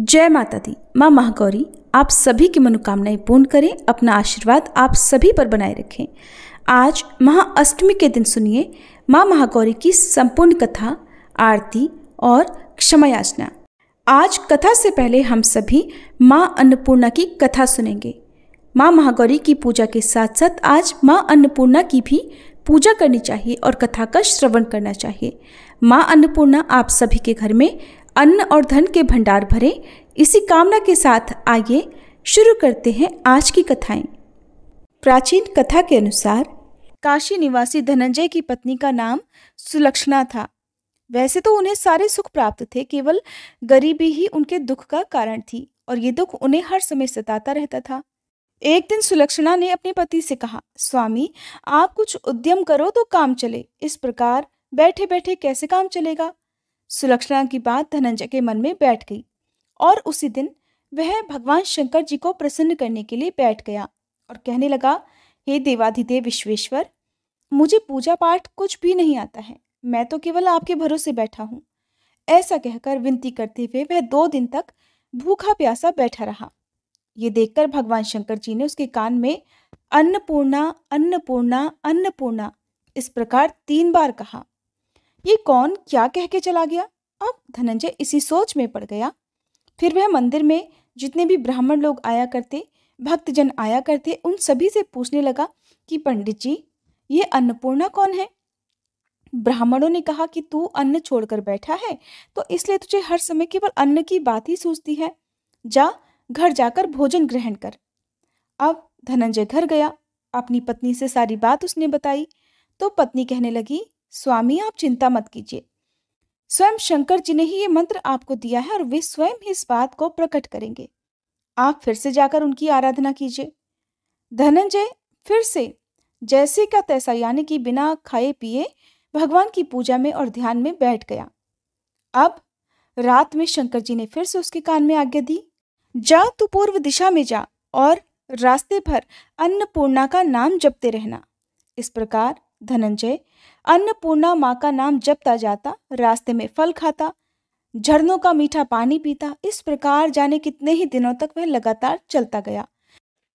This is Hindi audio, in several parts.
जय माता दी। माँ महागौरी आप सभी की मनोकामनाएं पूर्ण करें, अपना आशीर्वाद आप सभी पर बनाए रखें। आज महाअष्टमी के दिन सुनिए माँ महागौरी की संपूर्ण कथा, आरती और क्षमा याचना। आज कथा से पहले हम सभी माँ अन्नपूर्णा की कथा सुनेंगे। माँ महागौरी की पूजा के साथ साथ आज माँ अन्नपूर्णा की भी पूजा करनी चाहिए और कथा का श्रवण करना चाहिए। माँ अन्नपूर्णा आप सभी के घर में अन्न और धन के भंडार भरे, इसी कामना के साथ आइए शुरू करते हैं आज की कथाएं। प्राचीन कथा के अनुसार काशी निवासी धनंजय की पत्नी का नाम सुलक्षणा था। वैसे तो उन्हें सारे सुख प्राप्त थे, केवल गरीबी ही उनके दुख का कारण थी और ये दुख उन्हें हर समय सताता रहता था। एक दिन सुलक्षणा ने अपने पति से कहा, स्वामी आप कुछ उद्यम करो तो काम चले, इस प्रकार बैठे बैठे कैसे काम चलेगा। सुलक्षणा की बात धनंजय के मन में बैठ गई और उसी दिन वह भगवान शंकर जी को प्रसन्न करने के लिए बैठ गया और कहने लगा, हे देवाधिदेव विश्वेश्वर, मुझे पूजा पाठ कुछ भी नहीं आता है, मैं तो केवल आपके भरोसे बैठा हूँ। ऐसा कहकर विनती करते हुए वह 2 दिन तक भूखा प्यासा बैठा रहा। ये देखकर भगवान शंकर जी ने उसके कान में अन्नपूर्णा अन्नपूर्णा अन्नपूर्णा इस प्रकार 3 बार कहा। ये कौन क्या कह के चला गया। अब धनंजय इसी सोच में पड़ गया। फिर वह मंदिर में जितने भी ब्राह्मण लोग आया करते, भक्तजन आया करते, उन सभी से पूछने लगा कि पंडित जी ये अन्नपूर्णा कौन है। ब्राह्मणों ने कहा कि तू अन्न छोड़कर बैठा है तो इसलिए तुझे हर समय केवल अन्न की बात ही सूझती है, जा घर जाकर भोजन ग्रहण कर। अब धनंजय घर गया, अपनी पत्नी से सारी बात उसने बताई तो पत्नी कहने लगी, स्वामी आप चिंता मत कीजिए, स्वयं शंकर जी ने ही ये मंत्र आपको दिया है और वे स्वयं ही इस बात को प्रकट करेंगे। आप फिर से जाकर उनकी आराधना कीजिए। धनंजय फिर से जैसे का तैसा, यानी कि बिना खाए पिए भगवान की पूजा में और ध्यान में बैठ गया। अब रात में शंकर जी ने फिर से उसके कान में आज्ञा दी, जा तू पूर्व दिशा में जा और रास्ते भर अन्नपूर्णा का नाम जपते रहना। इस प्रकार धनंजय अन्नपूर्णा माँ का नाम जपता जाता, रास्ते में फल खाता, झरनों का मीठा पानी पीता। इस प्रकार जाने कितने ही दिनों तक वह लगातार चलता गया।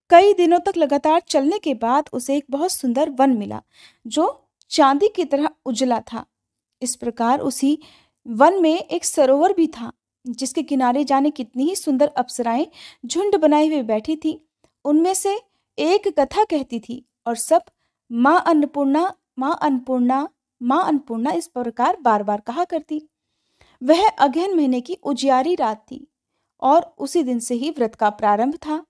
कई दिनों तक लगातार चलने के बाद उसे एक बहुत सुंदर वन मिला जो चांदी की तरह उजला था। इस प्रकार उसी वन में एक सरोवर भी था जिसके किनारे जाने कितनी ही सुंदर अप्सराएं झुंड बनाए हुए बैठी थी। उनमें से एक कथा कहती थी और सब माँ अन्नपूर्णा माँ अन्नपूर्णा माँ अन्नपूर्णा इस प्रकार बार बार कहा करती। वह अगहन महीने की उजियारी रात थी और उसी दिन से ही व्रत का प्रारंभ था।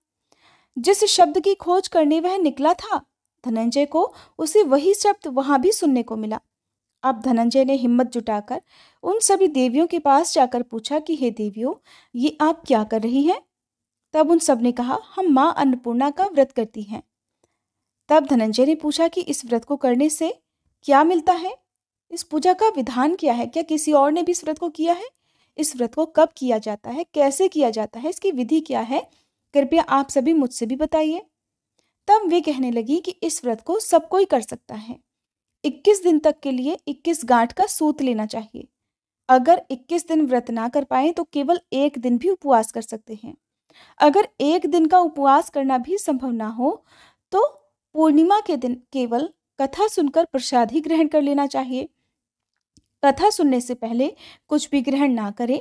जिस शब्द की खोज करने वह निकला था, धनंजय को उसे वही शब्द वहां भी सुनने को मिला। अब धनंजय ने हिम्मत जुटाकर उन सभी देवियों के पास जाकर पूछा कि हे देवियों, ये आप क्या कर रही हैं। तब उन सब ने कहा, हम माँ अन्नपूर्णा का व्रत करती हैं। तब धनंजय ने पूछा कि इस व्रत को करने से क्या मिलता है, इस पूजा का विधान क्या है, क्या किसी और ने भी इस व्रत को किया है, इस व्रत को कब किया जाता है, कैसे किया जाता है, इसकी विधि क्या है, कृपया आप सभी मुझसे भी बताइए। तब वे कहने लगी कि इस व्रत को सब कोई कर सकता है। 21 दिन तक के लिए 21 गांठ का सूत लेना चाहिए। अगर 21 दिन व्रत ना कर पाए तो केवल 1 दिन भी उपवास कर सकते हैं। अगर 1 दिन का उपवास करना भी संभव ना हो तो पूर्णिमा के दिन केवल कथा सुनकर प्रसाद ही ग्रहण कर लेना चाहिए। कथा सुनने से पहले कुछ भी ग्रहण ना करें,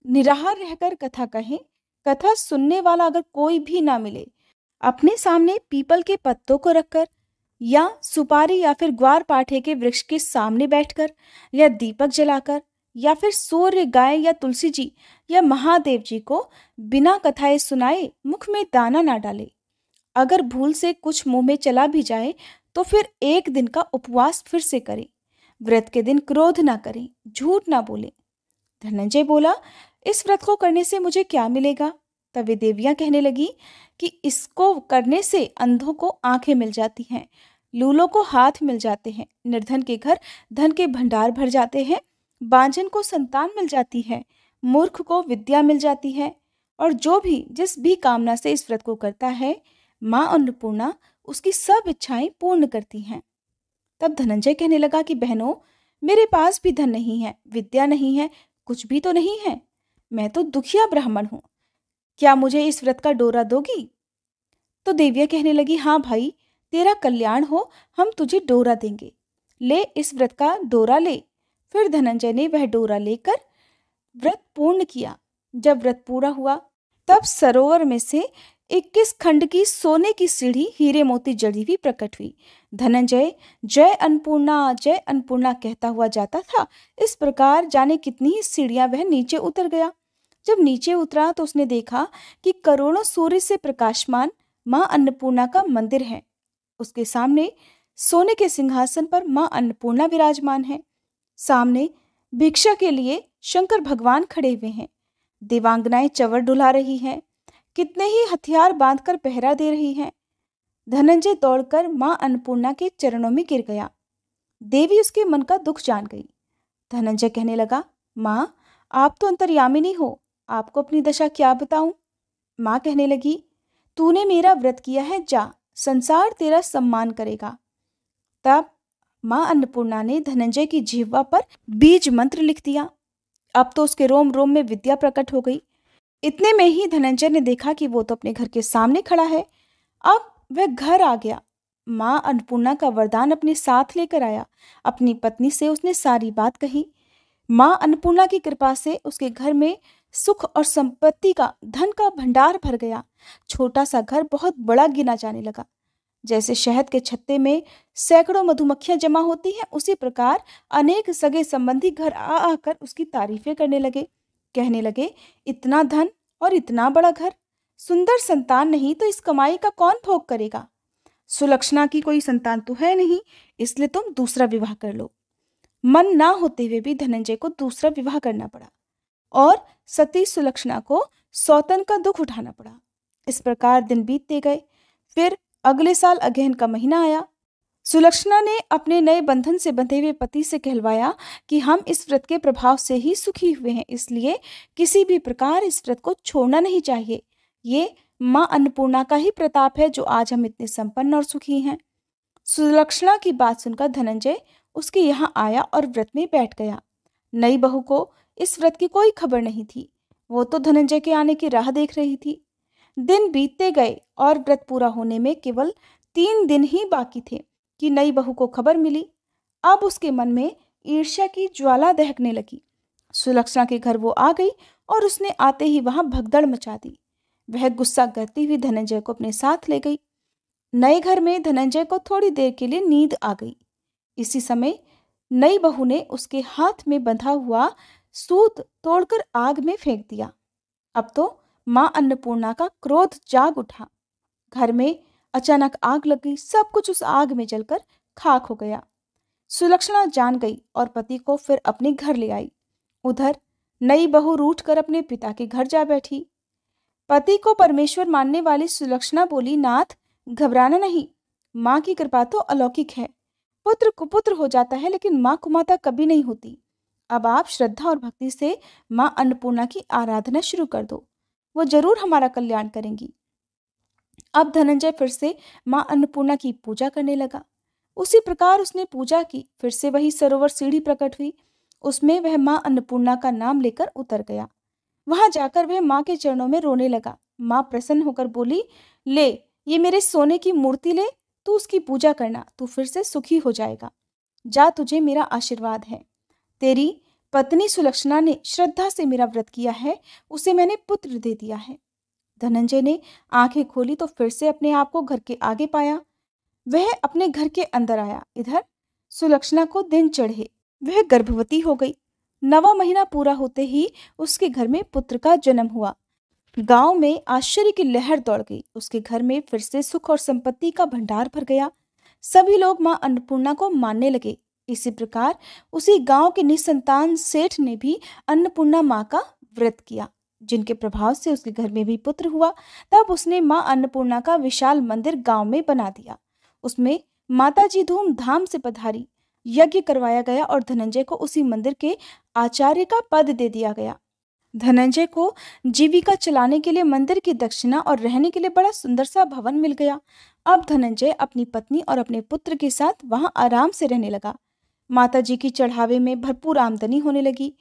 निराहार रहकर कथा कहें। कथा सुनने वाला अगर कोई भी ना मिले, अपने सामने पीपल के पत्तों को रखकर या सुपारी या फिर ग्वार पाठे के वृक्ष के सामने बैठकर या दीपक जलाकर या फिर सूर्य, गाय या तुलसी जी या महादेव जी को बिना कथाएं सुनाए मुख में दाना ना डाले। अगर भूल से कुछ मुंह में चला भी जाए तो फिर 1 दिन का उपवास फिर से करें। व्रत के दिन क्रोध ना करें, झूठ ना बोले। धनंजय बोला, इस व्रत को करने से मुझे क्या मिलेगा। तब वे देवियां कहने लगी कि इसको करने से अंधों को आंखें मिल जाती हैं, लूलों को हाथ मिल जाते हैं, निर्धन के घर धन के भंडार भर जाते हैं, बांझन को संतान मिल जाती है, मूर्ख को विद्या मिल जाती है, और जो भी जिस भी कामना से इस व्रत को करता है, माँ अन्नपूर्णा उसकी सब इच्छाएं पूर्ण करती हैं। तब धनंजय कहने लगा कि बहनों, मेरे पास भी धन नहीं है, विद्या नहीं है, कुछ भी तो नहीं है। मैं तो दुखिया ब्राह्मण हूँ, क्या मुझे इस व्रत का डोरा दोगी? तो देवियाँ कहने लगी, हाँ भाई, तेरा कल्याण हो, हम तुझे डोरा देंगे। ले इस व्रत का डोरा ले। फिर धनंजय ने वह डोरा लेकर व्रत पूर्ण किया। जब व्रत पूरा हुआ तब सरोवर में से 21 खंड की सोने की सीढ़ी हीरे मोती जड़ी हुई प्रकट हुई। धनंजय जय अन्नपूर्णा कहता हुआ जाता था। इस प्रकार जाने कितनी ही सीढ़ियां वह नीचे उतर गया। जब नीचे उतरा तो उसने देखा कि करोड़ों सूर्य से प्रकाशमान मां अन्नपूर्णा का मंदिर है। उसके सामने सोने के सिंहासन पर मां अन्नपूर्णा विराजमान है। सामने भिक्षा के लिए शंकर भगवान खड़े हुए हैं। देवांगनाएं चवर डुला रही हैं। कितने ही हथियार बांधकर पहरा दे रही हैं। धनंजय दौड़कर मां अन्नपूर्णा के चरणों में गिर गया। देवी उसके मन का दुख जान गई। धनंजय कहने लगा, मां, आप तो अंतर्यामिनी हो, आपको अपनी दशा क्या बताऊं? मां कहने लगी, तूने मेरा व्रत किया है, जा, संसार तेरा सम्मान करेगा। तब मां अन्नपूर्णा ने धनंजय की जिह्वा पर बीज मंत्र लिख दिया। अब तो उसके रोम रोम में विद्या प्रकट हो गई। इतने में ही धनंजय ने देखा कि वो तो अपने घर के सामने खड़ा है। अब वह घर आ गया। मां अन्नपूर्णा का वरदान अपने साथ लेकर आया। अपनी पत्नी से उसने सारी बात कही। मां अन्नपूर्णा की कृपा से उसके घर में सुख और संपत्ति का, धन का भंडार भर गया। छोटा सा घर बहुत बड़ा गिना जाने लगा। जैसे शहद के छत्ते में सैकड़ों मधुमक्खियां जमा होती हैं, उसी प्रकार अनेक सगे संबंधी घर आ आकर उसकी तारीफें करने लगे। कहने लगे, इतना धन और इतना बड़ा घर, सुंदर संतान नहीं तो इस कमाई का कौन भोग करेगा? सुलक्षणा की कोई संतान तो है नहीं, इसलिए तुम दूसरा विवाह कर लो। मन ना होते हुए भी धनंजय को दूसरा विवाह करना पड़ा और सती सुलक्षणा को सौतन का दुख उठाना पड़ा। इस प्रकार दिन बीतते गए। फिर अगले साल अगहन का महीना आया। सुलक्षणा ने अपने नए बंधन से बंधे हुए पति से कहलवाया कि हम इस व्रत के प्रभाव से ही सुखी हुए हैं, इसलिए किसी भी प्रकार इस व्रत को छोड़ना नहीं चाहिए। ये मां अन्नपूर्णा का ही प्रताप है जो आज हम इतने संपन्न और सुखी हैं। सुलक्षणा की बात सुनकर धनंजय उसके यहाँ आया और व्रत में बैठ गया। नई बहू को इस व्रत की कोई खबर नहीं थी। वो तो धनंजय के आने की राह देख रही थी। दिन बीतते गए और व्रत पूरा होने में केवल 3 दिन ही बाकी थे कि नई बहू को खबर मिली। अब उसके मन में ईर्ष्या की ज्वाला दहकने लगी। सुलक्षणा के घर वो आ गई और उसने आते ही वहां भगदड़ मचा दी। वह गुस्सा करती हुई धनंजय को अपने साथ ले गई। नए घर में धनंजय को थोड़ी देर के लिए नींद आ गई। इसी समय नई बहू ने उसके हाथ में बंधा हुआ सूत तोड़कर आग में फेंक दिया। अब तो मां अन्नपूर्णा का क्रोध जाग उठा। घर में अचानक आग लग गई। सब कुछ उस आग में जलकर खाक हो गया। सुलक्षणा जान गई और पति को फिर अपने घर ले आई। उधर नई बहू रूठ कर अपने पिता के घर जा बैठी। पति को परमेश्वर मानने वाली सुलक्षणा बोली, नाथ, घबराना नहीं, माँ की कृपा तो अलौकिक है। पुत्र कुपुत्र हो जाता है लेकिन माँ कुमाता कभी नहीं होती। अब आप श्रद्धा और भक्ति से माँ अन्नपूर्णा की आराधना शुरू कर दो, वो जरूर हमारा कल्याण करेंगी। अब धनंजय फिर से माँ अन्नपूर्णा की पूजा करने लगा। उसी प्रकार उसने पूजा की। फिर से वही सरोवर सीढ़ी प्रकट हुई। उसमें वह माँ अन्नपूर्णा का नाम लेकर उतर गया। वहां जाकर वह माँ के चरणों में रोने लगा। माँ प्रसन्न होकर बोली, ले, ये मेरे सोने की मूर्ति ले, तू उसकी पूजा करना, तू फिर से सुखी हो जाएगा। जा, तुझे मेरा आशीर्वाद है। तेरी पत्नी सुलक्षणा ने श्रद्धा से मेरा व्रत किया है, उसे मैंने पुत्र दे दिया है। धनंजय ने आंखें खोली तो फिर से अपने आप को घर के आगे पाया। वह अपने घर के अंदर आया। इधर सुलक्षणा को दिन चढ़े। वह गर्भवती हो गई। 9वां महीना पूरा होते ही उसके घर में पुत्र का जन्म हुआ। गांव में आश्चर्य की लहर दौड़ गई। उसके घर में फिर से सुख और संपत्ति का भंडार भर गया। सभी लोग मां अन्नपूर्णा को मानने लगे। इसी प्रकार उसी गांव के निसंतान सेठ ने भी अन्नपूर्णा मां का व्रत किया, जिनके प्रभाव से उसके घर में भी पुत्र हुआ। तब उसने मां अन्नपूर्णा का विशाल मंदिर गांव में बना दिया। उसमें माताजी धूमधाम से पधारी। यज्ञ करवाया गया और धनंजय को उसी मंदिर के आचार्य का पद दे दिया गया। धनंजय को जीविका चलाने के लिए मंदिर की दक्षिणा और रहने के लिए बड़ा सुंदर सा भवन मिल गया। अब धनंजय अपनी पत्नी और अपने पुत्र के साथ वहां आराम से रहने लगा। माताजी की चढ़ावे में भरपूर आमदनी होने लगी।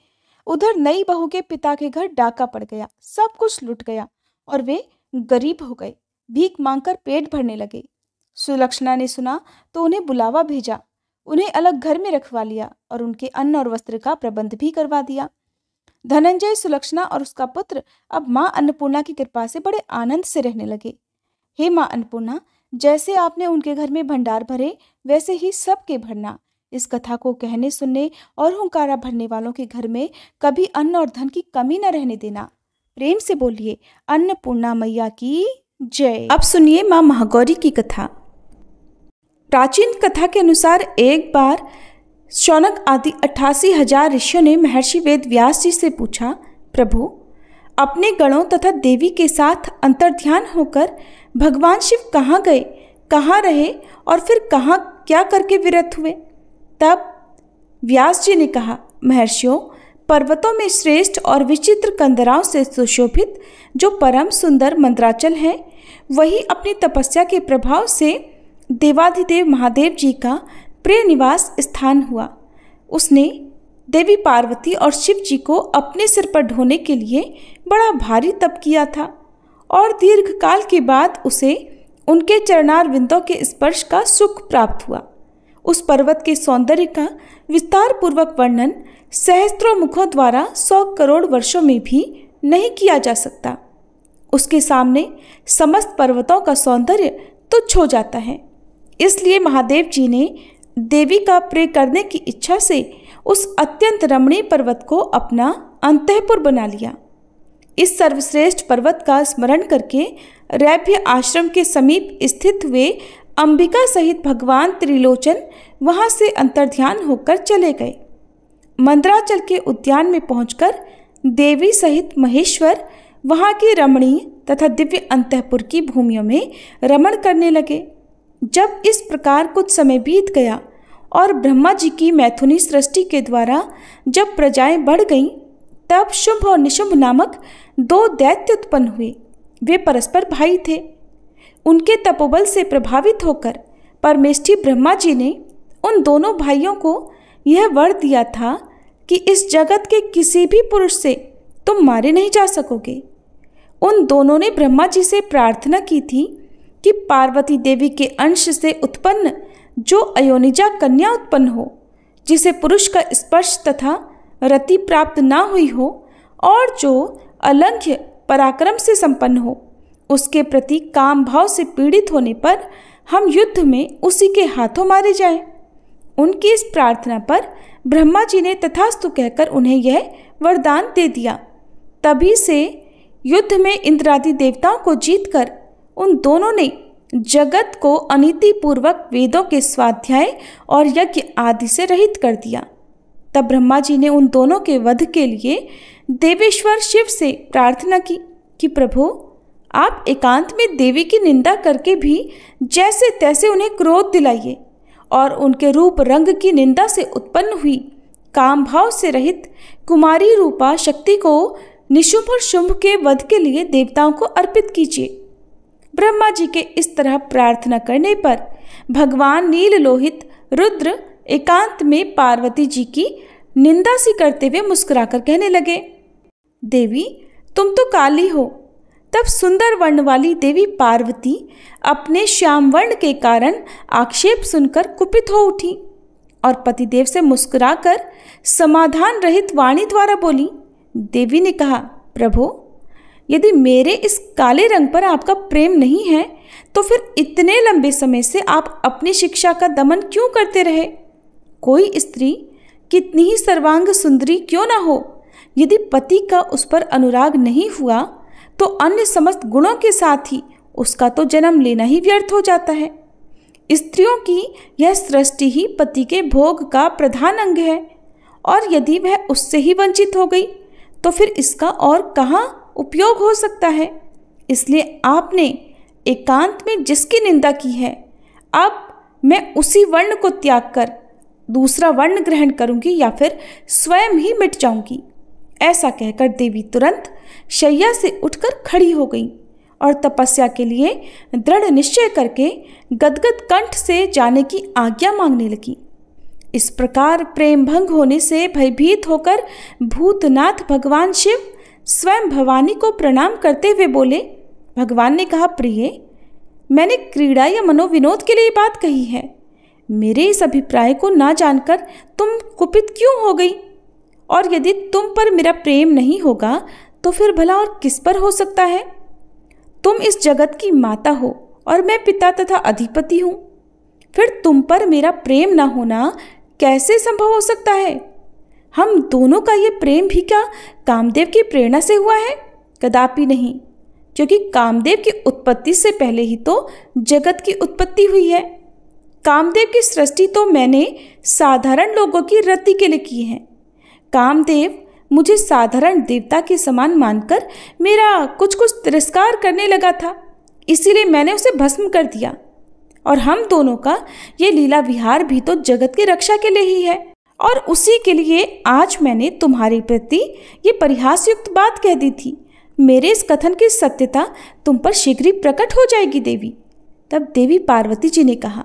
उधर नई बहू के पिता के घर डाका पड़ गया, सब कुछ लुट गया और वे गरीब हो गए, भीख मांगकर पेट भरने लगे। सुलक्षणा ने सुना तो उन्हें बुलावा भेजा, उन्हें अलग घर में रखवा लिया और उनके अन्न और वस्त्र का प्रबंध भी करवा दिया। धनंजय, सुलक्षणा और उसका पुत्र अब मां अन्नपूर्णा की कृपा से बड़े आनंद से रहने लगे। हे मां अन्नपूर्णा, जैसे आपने उनके घर में भंडार भरे वैसे ही सबके भरना। इस कथा को कहने, सुनने और हुंकारा भरने वालों के घर में कभी अन्न और धन की कमी न रहने देना। प्रेम से बोलिए अन्नपूर्णा मैया की जय। अब सुनिए मां महागौरी की कथा। प्राचीन कथा के अनुसार एक बार शौनक आदि 88,000 ऋषियों ने महर्षि वेद व्यास जी से पूछा, प्रभु, अपने गणों तथा देवी के साथ अंतर्ध्यान होकर भगवान शिव कहाँ गए, कहाँ रहे और फिर कहाँ क्या करके विरत हुए? तब व्यास जी ने कहा, महर्षियों, पर्वतों में श्रेष्ठ और विचित्र कंदराओं से सुशोभित जो परम सुंदर मंदराचल है, वही अपनी तपस्या के प्रभाव से देवाधिदेव महादेव जी का प्रिय निवास स्थान हुआ। उसने देवी पार्वती और शिव जी को अपने सिर पर ढोने के लिए बड़ा भारी तप किया था और दीर्घ काल के बाद उसे उनके चरणार विंदों के स्पर्श का सुख प्राप्त हुआ। उस पर्वत के सौंदर्य का विस्तार पूर्वक वर्णन सहस्त्रों मुखों द्वारा 100 करोड़ वर्षों में भी नहीं किया जा सकता। उसके सामने समस्त पर्वतों का सौंदर्य तुच्छ हो जाता है। इसलिए महादेव जी ने देवी का प्रिय करने की इच्छा से उस अत्यंत रमणीय पर्वत को अपना अंतःपुर बना लिया। इस सर्वश्रेष्ठ पर्वत का स्मरण करके रैभ्य आश्रम के समीप स्थित हुए अंबिका सहित भगवान त्रिलोचन वहां से अंतर्ध्यान होकर चले गए। मंदराचल के उद्यान में पहुंचकर देवी सहित महेश्वर वहां की रमणीय तथा दिव्य अंतःपुर की भूमियों में रमण करने लगे। जब इस प्रकार कुछ समय बीत गया और ब्रह्मा जी की मैथुनी सृष्टि के द्वारा जब प्रजाएं बढ़ गईं, तब शुंभ और निशुंभ नामक 2 दैत्य उत्पन्न हुए। वे परस्पर भाई थे। उनके तपोबल से प्रभावित होकर परमेष्ठी ब्रह्मा जी ने उन दोनों भाइयों को यह वर दिया था कि इस जगत के किसी भी पुरुष से तुम मारे नहीं जा सकोगे। उन दोनों ने ब्रह्मा जी से प्रार्थना की थी कि पार्वती देवी के अंश से उत्पन्न जो अयोनिजा कन्या उत्पन्न हो, जिसे पुरुष का स्पर्श तथा रति प्राप्त ना हुई हो और जो अलंघ्य पराक्रम से संपन्न हो, उसके प्रति काम भाव से पीड़ित होने पर हम युद्ध में उसी के हाथों मारे जाएं। उनकी इस प्रार्थना पर ब्रह्मा जी ने तथास्तु कहकर उन्हें यह वरदान दे दिया। तभी से युद्ध में इंद्रादि देवताओं को जीतकर उन दोनों ने जगत को अनीतिपूर्वक वेदों के स्वाध्याय और यज्ञ आदि से रहित कर दिया। तब ब्रह्मा जी ने उन दोनों के वध के लिए देवेश्वर शिव से प्रार्थना की कि प्रभु, आप एकांत में देवी की निंदा करके भी जैसे तैसे उन्हें क्रोध दिलाइए और उनके रूप रंग की निंदा से उत्पन्न हुई काम भाव से रहित कुमारी रूपा शक्ति को निशुंभ और शुंभ के वध के लिए देवताओं को अर्पित कीजिए। ब्रह्मा जी के इस तरह प्रार्थना करने पर भगवान नील लोहित रुद्र एकांत में पार्वती जी की निंदा सी करते हुए मुस्कुराकर कहने लगे, देवी, तुम तो काली हो। तब सुंदर वर्ण वाली देवी पार्वती अपने श्याम वर्ण के कारण आक्षेप सुनकर कुपित हो उठी और पतिदेव से मुस्कुराकर समाधान रहित वाणी द्वारा बोली। देवी ने कहा, प्रभु, यदि मेरे इस काले रंग पर आपका प्रेम नहीं है तो फिर इतने लंबे समय से आप अपनी शिक्षा का दमन क्यों करते रहे? कोई स्त्री कितनी ही सर्वांग सुंदरी क्यों ना हो, यदि पति का उस पर अनुराग नहीं हुआ तो अन्य समस्त गुणों के साथ ही उसका तो जन्म लेना ही व्यर्थ हो जाता है। स्त्रियों की यह सृष्टि ही पति के भोग का प्रधान अंग है और यदि वह उससे ही वंचित हो गई तो फिर इसका और कहाँ उपयोग हो सकता है। इसलिए आपने एकांत में जिसकी निंदा की है, अब मैं उसी वर्ण को त्याग कर दूसरा वर्ण ग्रहण करूंगी या फिर स्वयं ही मिट जाऊंगी। ऐसा कहकर देवी तुरंत शैया से उठकर खड़ी हो गई और तपस्या के लिए दृढ़ निश्चय करके गदगद कंठ से जाने की आज्ञा मांगने लगी। इस प्रकार प्रेम भंग होने से भयभीत होकर भूतनाथ भगवान शिव स्वयं भवानी को प्रणाम करते हुए बोले। भगवान ने कहा, प्रिय, मैंने क्रीड़ा या मनोविनोद के लिए बात कही है। मेरे इस अभिप्राय को ना जानकर तुम कुपित क्यों हो गई? और यदि तुम पर मेरा प्रेम नहीं होगा तो फिर भला और किस पर हो सकता है? तुम इस जगत की माता हो और मैं पिता तथा अधिपति हूँ। फिर तुम पर मेरा प्रेम ना होना कैसे संभव हो सकता है? हम दोनों का ये प्रेम भी क्या कामदेव की प्रेरणा से हुआ है? कदापि नहीं, क्योंकि कामदेव की उत्पत्ति से पहले ही तो जगत की उत्पत्ति हुई है। कामदेव की सृष्टि तो मैंने साधारण लोगों की रति के लिए की है। कामदेव मुझे साधारण देवता के समान मानकर मेरा कुछ तिरस्कार करने लगा था, इसीलिए मैंने उसे भस्म कर दिया। और हम दोनों का ये लीला विहार भी तो जगत की रक्षा के लिए ही है, और उसी के लिए आज मैंने तुम्हारे प्रति ये परिहासयुक्त बात कह दी थी। मेरे इस कथन की सत्यता तुम पर शीघ्र ही प्रकट हो जाएगी देवी। तब देवी पार्वती जी ने कहा,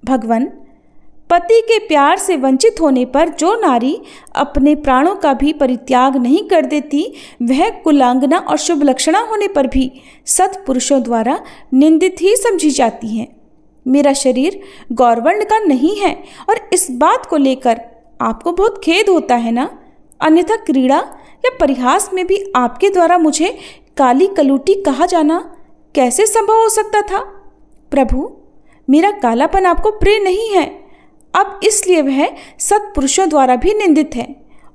भगवान, पति के प्यार से वंचित होने पर जो नारी अपने प्राणों का भी परित्याग नहीं कर देती, वह कुलांगना और शुभ लक्षणा होने पर भी सत्पुरुषों द्वारा निंदित ही समझी जाती है। मेरा शरीर गौरवर्ण का नहीं है और इस बात को लेकर आपको बहुत खेद होता है ना? अन्यथा क्रीड़ा या परिहास में भी आपके द्वारा मुझे काली कलूटी कहा जाना कैसे संभव हो सकता था? प्रभु, मेरा कालापन आपको प्रिय नहीं है, अब इसलिए वह सत्पुरुषों द्वारा भी निंदित है,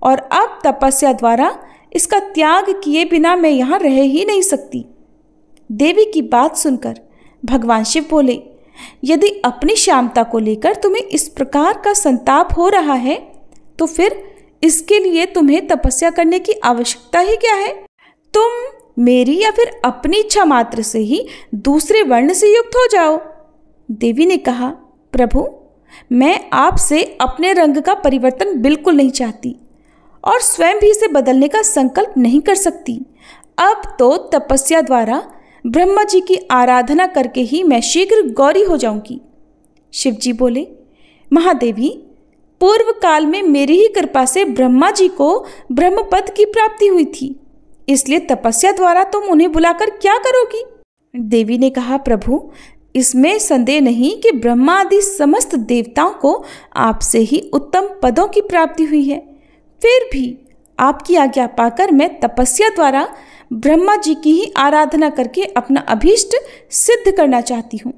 और अब तपस्या द्वारा इसका त्याग किए बिना मैं यहाँ रह ही नहीं सकती। देवी की बात सुनकर भगवान शिव बोले, यदि अपनी श्यामता को लेकर तुम्हें इस प्रकार का संताप हो रहा है तो फिर इसके लिए तुम्हें तपस्या करने की आवश्यकता ही क्या है? तुम मेरी या फिर अपनी इच्छा मात्र से ही दूसरे वर्ण से युक्त हो जाओ। देवी ने कहा, प्रभु, मैं आपसे अपने रंग का परिवर्तन बिल्कुल नहीं चाहती और स्वयं भी इसे बदलने का संकल्प नहीं कर सकती। अब तो तपस्या द्वारा ब्रह्मा जी की आराधना करके ही मैं शीघ्र गौरी हो जाऊंगी। शिव जी बोले, महादेवी, पूर्व काल में मेरी ही कृपा से ब्रह्मा जी को ब्रह्मपद की प्राप्ति हुई थी, इसलिए तपस्या द्वारा तुम उन्हें बुलाकर क्या करोगी? देवी ने कहा, प्रभु, इसमें संदेह नहीं कि ब्रह्मा आदि समस्त देवताओं को आपसे ही उत्तम पदों की प्राप्ति हुई है। फिर भी आपकी आज्ञा पाकर मैं तपस्या द्वारा ब्रह्मा जी की ही आराधना करके अपना अभीष्ट सिद्ध करना चाहती हूँ।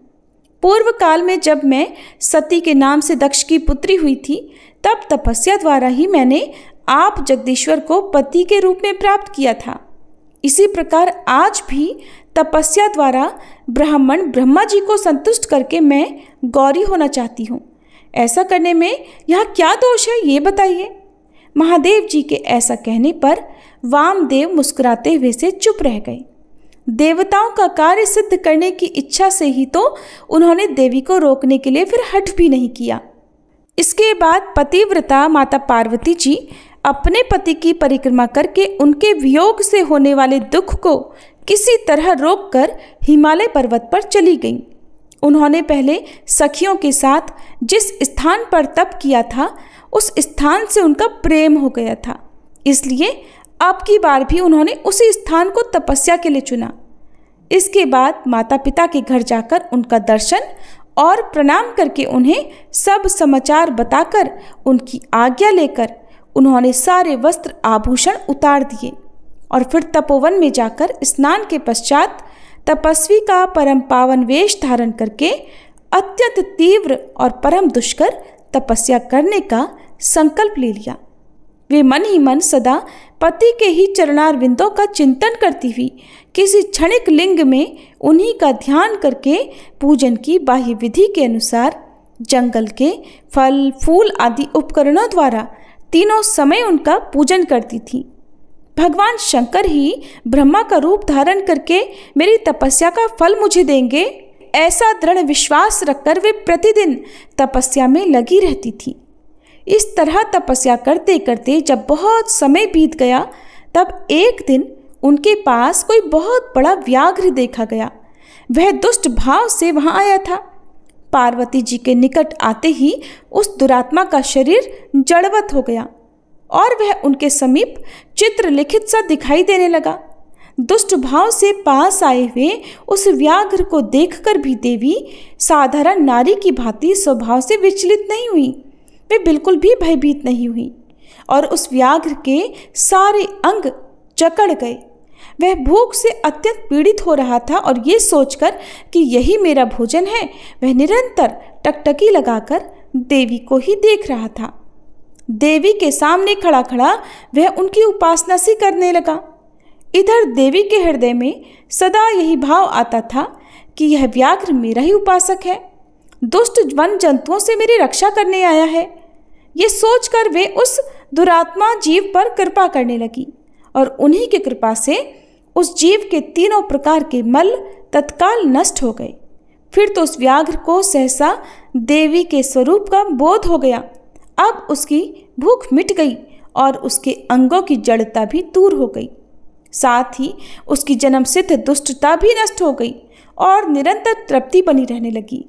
पूर्व काल में जब मैं सती के नाम से दक्ष की पुत्री हुई थी, तब तपस्या द्वारा ही मैंने आप जगदीश्वर को पति के रूप में प्राप्त किया था। इसी प्रकार आज भी तपस्या द्वारा ब्राह्मण ब्रह्मा जी को संतुष्ट करके मैं गौरी होना चाहती हूँ। ऐसा करने में यहाँ क्या दोष है, ये बताइए। महादेव जी के ऐसा कहने पर वामदेव मुस्कुराते हुए से चुप रह गए। देवताओं का कार्य सिद्ध करने की इच्छा से ही तो उन्होंने देवी को रोकने के लिए फिर हठ भी नहीं किया। इसके बाद पतिव्रता माता पार्वती जी अपने पति की परिक्रमा करके उनके वियोग से होने वाले दुख को किसी तरह रोककर हिमालय पर्वत पर चली गईं। उन्होंने पहले सखियों के साथ जिस स्थान पर तप किया था, उस स्थान से उनका प्रेम हो गया था, इसलिए अब की बार भी उन्होंने उसी स्थान को तपस्या के लिए चुना। इसके बाद माता पिता के घर जाकर उनका दर्शन और प्रणाम करके उन्हें सब समाचार बताकर उनकी आज्ञा लेकर उन्होंने सारे वस्त्र आभूषण उतार दिए और फिर तपोवन में जाकर स्नान के पश्चात तपस्वी का परम पावन वेश धारण करके अत्यंत तीव्र और परम दुष्कर तपस्या करने का संकल्प ले लिया। वे मन ही मन सदा पति के ही चरणारविंदों का चिंतन करती हुई किसी क्षणिक लिंग में उन्हीं का ध्यान करके पूजन की बाह्य विधि के अनुसार जंगल के फल फूल आदि उपकरणों द्वारा तीनों समय उनका पूजन करती थी। भगवान शंकर ही ब्रह्मा का रूप धारण करके मेरी तपस्या का फल मुझे देंगे, ऐसा दृढ़ विश्वास रखकर वे प्रतिदिन तपस्या में लगी रहती थी। इस तरह तपस्या करते करते जब बहुत समय बीत गया, तब एक दिन उनके पास कोई बहुत बड़ा व्याघ्र देखा गया। वह दुष्ट भाव से वहां आया था। पार्वती जी के निकट आते ही उस दुरात्मा का शरीर जड़वत हो गया और वह उनके समीप चित्रलिखित सा दिखाई देने लगा। दुष्ट भाव से पास आए हुए उस व्याघ्र को देखकर भी देवी साधारण नारी की भांति स्वभाव से विचलित नहीं हुई। वे बिल्कुल भी भयभीत नहीं हुई और उस व्याघ्र के सारे अंग जकड़ गए। वह भूख से अत्यंत पीड़ित हो रहा था और ये सोचकर कि यही मेरा भोजन है, वह निरंतर टकटकी लगाकर देवी को ही देख रहा था। देवी के सामने खड़ा खड़ा वह उनकी उपासना सी करने लगा। इधर देवी के हृदय में सदा यही भाव आता था कि यह व्याघ्र मेरा ही उपासक है, दुष्ट वन जंतुओं से मेरी रक्षा करने आया है। ये सोचकर वे उस दुरात्मा जीव पर कृपा करने लगी और उन्हीं की कृपा से उस जीव के तीनों प्रकार के मल तत्काल नष्ट हो गए। फिर तो उस व्याघ्र को सहसा देवी के स्वरूप का बोध हो गया। अब उसकी भूख मिट गई और उसके अंगों की जड़ता भी दूर हो गई। साथ ही उसकी जन्मसिद्ध दुष्टता भी नष्ट हो गई और निरंतर तृप्ति बनी रहने लगी।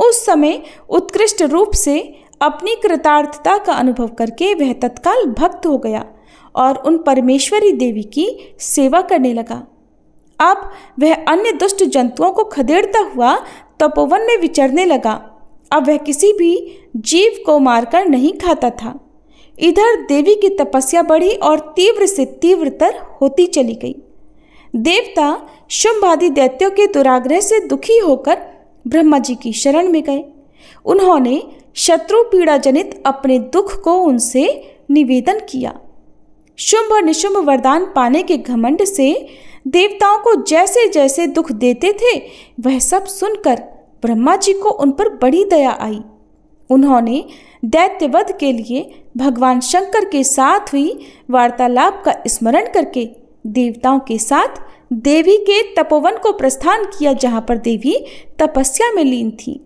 उस समय उत्कृष्ट रूप से अपनी कृतार्थता का अनुभव करके वह तत्काल भक्त हो गया और उन परमेश्वरी देवी की सेवा करने लगा। अब वह अन्य दुष्ट जंतुओं को खदेड़ता हुआ तपोवन में विचरने लगा। अब वह किसी भी जीव को मारकर नहीं खाता था। इधर देवी की तपस्या बढ़ी और तीव्र से तीव्रतर होती चली गई। देवता शुंभ आदि दैत्यों के दुराग्रह से दुखी होकर ब्रह्मा जी की शरण में गए। उन्होंने शत्रु पीड़ा जनित अपने दुख को उनसे निवेदन किया। शुंभ और निशुंभ वरदान पाने के घमंड से देवताओं को जैसे जैसे दुख देते थे, वह सब सुनकर ब्रह्मा जी को उन पर बड़ी दया आई। उन्होंने दैत्यवध के लिए भगवान शंकर के साथ हुई वार्तालाप का स्मरण करके देवताओं के साथ देवी के तपोवन को प्रस्थान किया, जहाँ पर देवी तपस्या में लीन थी।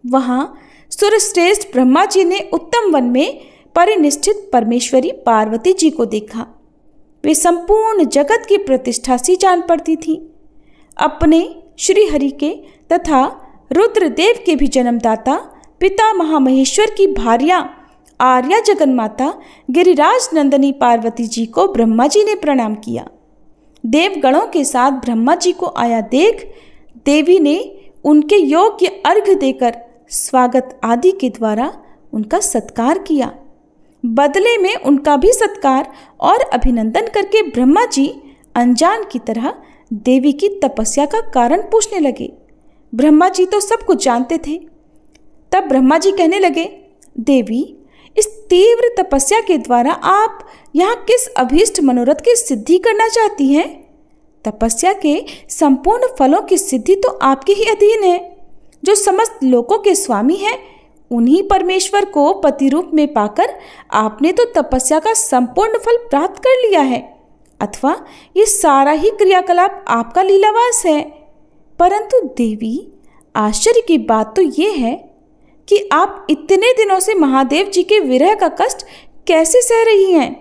वहाँ सुरश्रेष्ठ ब्रह्मा जी ने उत्तम वन में परिनिष्ठित परमेश्वरी पार्वती जी को देखा। वे संपूर्ण जगत की प्रतिष्ठा सी जान पड़ती थी। अपने श्री हरि के तथा रुद्रदेव के भी जन्मदाता पिता महामहेश्वर की भार्या आर्या जगन्माता गिरिराज नंदनी पार्वती जी को ब्रह्मा जी ने प्रणाम किया। देवगणों के साथ ब्रह्मा जी को आया देख देवी ने उनके योग्य अर्घ्य देकर स्वागत आदि के द्वारा उनका सत्कार किया। बदले में उनका भी सत्कार और अभिनंदन करके ब्रह्मा जी अनजान की तरह देवी की तपस्या का कारण पूछने लगे। ब्रह्मा जी तो सब कुछ जानते थे। तब ब्रह्मा जी कहने लगे, देवी, इस तीव्र तपस्या के द्वारा आप यहाँ किस अभीष्ट मनोरथ की सिद्धि करना चाहती हैं? तपस्या के संपूर्ण फलों की सिद्धि तो आपके ही अधीन है। जो समस्त लोकों के स्वामी हैं, उन्हीं परमेश्वर को पति रूप में पाकर आपने तो तपस्या का संपूर्ण फल प्राप्त कर लिया है, अथवा ये सारा ही क्रियाकलाप आपका लीलावास है। परंतु देवी, आश्चर्य की बात तो ये है कि आप इतने दिनों से महादेव जी के विरह का कष्ट कैसे सह रही हैं?